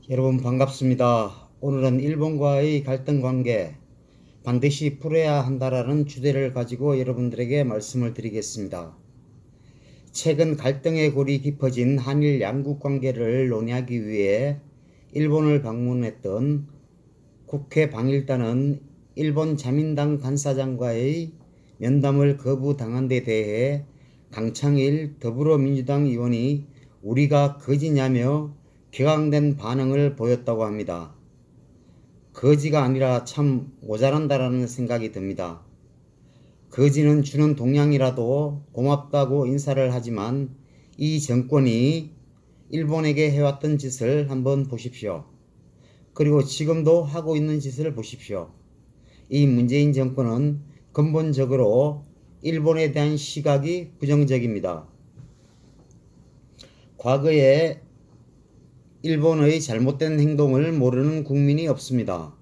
여러분 반갑습니다. 오늘은 일본과의 갈등 관계 반드시 풀어야 한다라는 주제를 가지고 여러분들에게 말씀을 드리겠습니다. 최근 갈등의 골이 깊어진 한일 양국 관계를 논의하기 위해 일본을 방문했던 국회 방일단은 일본 자민당 간사장과의 면담을 거부당한 데 대해 강창일 더불어민주당 의원이 우리가 거지냐며 격앙된 반응을 보였다고 합니다. 거지가 아니라 참 모자란다라는 생각이 듭니다. 거지는 주는 동양이라도 고맙다고 인사를 하지만 이 정권이 일본에게 해왔던 짓을 한번 보십시오. 그리고 지금도 하고 있는 짓을 보십시오. 이 문재인 정권은 근본적으로 일본에 대한 시각이 부정적입니다. 과거에 일본의 잘못된 행동을 모르는 국민이 없습니다.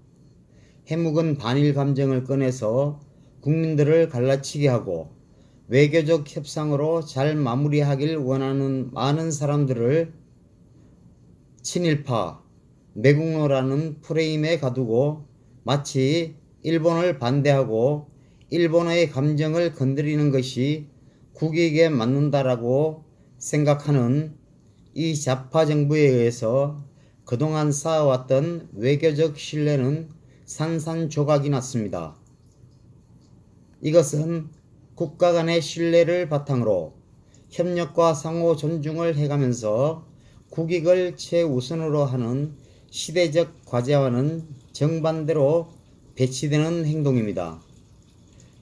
해묵은 반일 감정을 꺼내서 국민들을 갈라치게 하고 외교적 협상으로 잘 마무리하길 원하는 많은 사람들을 친일파, 매국노라는 프레임에 가두고 마치 일본을 반대하고 일본의 감정을 건드리는 것이 국익에 맞는다라고 생각하는 이 좌파 정부에 의해서 그동안 쌓아왔던 외교적 신뢰는 산산조각이 났습니다. 이것은 국가 간의 신뢰를 바탕으로 협력과 상호 존중을 해가면서 국익을 최우선으로 하는 시대적 과제와는 정반대로 배치되는 행동입니다.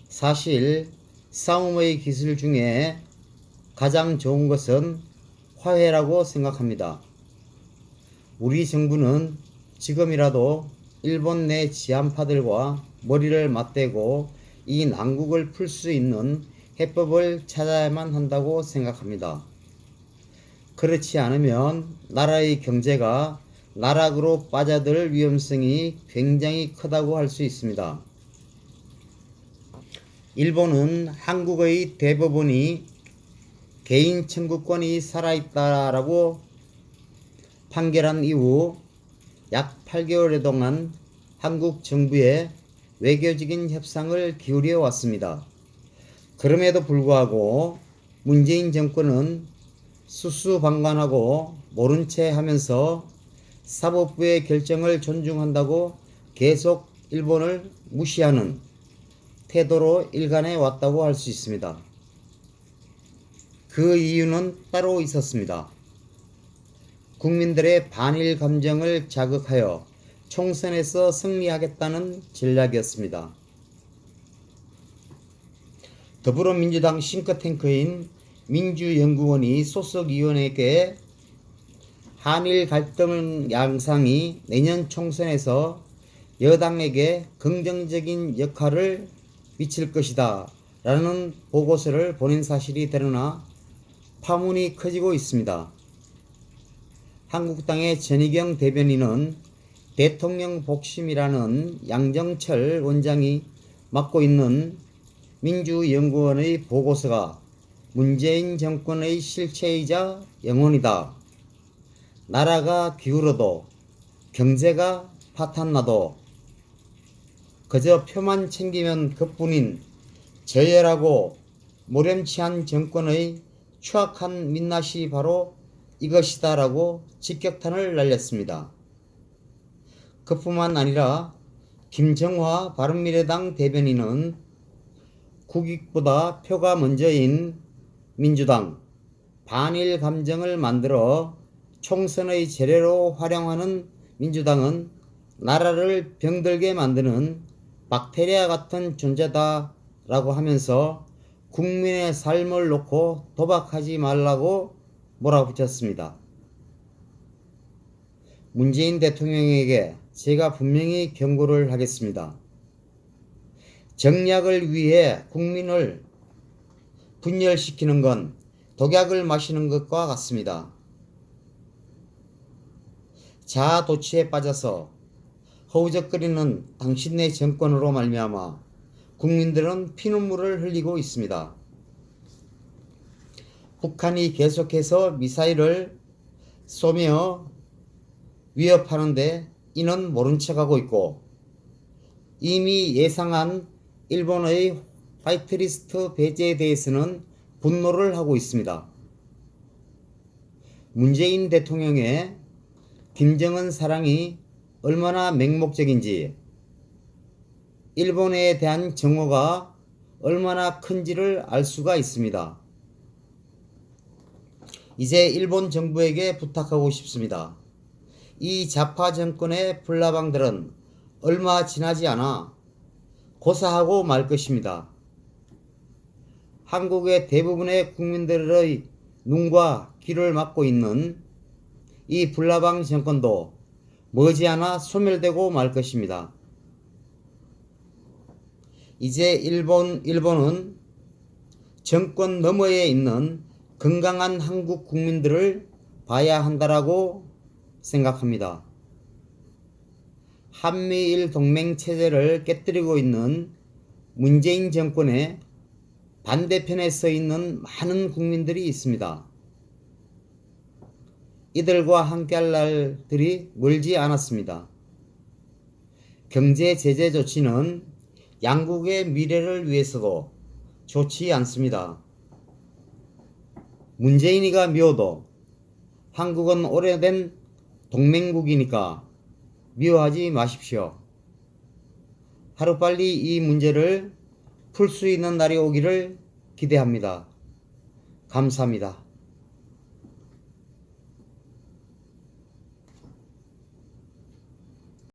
사실 싸움의 기술 중에 가장 좋은 것은 화해라고 생각합니다. 우리 정부는 지금이라도 일본 내 지한파들과 머리를 맞대고 이 난국을 풀 수 있는 해법을 찾아야만 한다고 생각합니다. 그렇지 않으면 나라의 경제가 나락으로 빠져들 위험성이 굉장히 크다고 할 수 있습니다. 일본은 한국의 대법원이 개인 청구권이 살아있다라고 판결한 이후 약 8개월여 동안 한국 정부에 외교적인 협상을 기울여 왔습니다. 그럼에도 불구하고 문재인 정권은 수수방관하고 모른 채 하면서 사법부의 결정을 존중한다고 계속 일본을 무시하는 태도로 일관해 왔다고 할 수 있습니다. 그 이유는 따로 있었습니다. 국민들의 반일 감정을 자극하여 총선에서 승리하겠다는 전략이었습니다. 더불어민주당 싱크탱크인 민주연구원이 소속위원에게 한일 갈등 양상이 내년 총선에서 여당에게 긍정적인 역할을 미칠 것이다 라는 보고서를 보낸 사실이 드러나 파문이 커지고 있습니다. 한국당의 전희경 대변인은 대통령 복심이라는 양정철 원장이 맡고 있는 민주연구원의 보고서가 문재인 정권의 실체이자 영혼이다. 나라가 기울어도 경제가 파탄나도 그저 표만 챙기면 그뿐인 저열하고 모렴치한 정권의 추악한 민낯이 바로 이것이다라고 직격탄을 날렸습니다. 그뿐만 아니라 김정화 바른미래당 대변인은 국익보다 표가 먼저인 민주당 반일 감정을 만들어 총선의 재료로 활용하는 민주당은 나라를 병들게 만드는 박테리아 같은 존재다라고 하면서 국민의 삶을 놓고 도박하지 말라고 몰아붙였습니다. 문재인 대통령에게 제가 분명히 경고를 하겠습니다. 정략을 위해 국민을 분열시키는 건 독약을 마시는 것과 같습니다. 자아도취에 빠져서 허우적거리는 당신네 정권으로 말미암아 국민들은 피눈물을 흘리고 있습니다. 북한이 계속해서 미사일을 쏘며 위협하는데 이는 모른 척하고 있고 이미 예상한 일본의 화이트리스트 배제에 대해서는 분노를 하고 있습니다. 문재인 대통령의 김정은 사랑이 얼마나 맹목적인지, 일본에 대한 정오가 얼마나 큰지를 알 수가 있습니다. 이제 일본 정부에게 부탁하고 싶습니다. 이 좌파 정권의 불나방들은 얼마 지나지 않아 고사하고 말 것입니다. 한국의 대부분의 국민들의 눈과 귀를 막고 있는 이 불나방 정권도 머지않아 소멸되고 말 것입니다. 이제 일본은 정권 너머에 있는 건강한 한국 국민들을 봐야 한다라고 생각합니다. 한미일 동맹 체제를 깨뜨리고 있는 문재인 정권의 반대편에 서 있는 많은 국민들이 있습니다. 이들과 함께할 날들이 멀지 않았습니다. 경제 제재 조치는 양국의 미래를 위해서도 좋지 않습니다. 문재인이가 미워도 한국은 오래된 동맹국이니까 미워하지 마십시오. 하루빨리 이 문제를 풀 수 있는 날이 오기를 기대합니다. 감사합니다.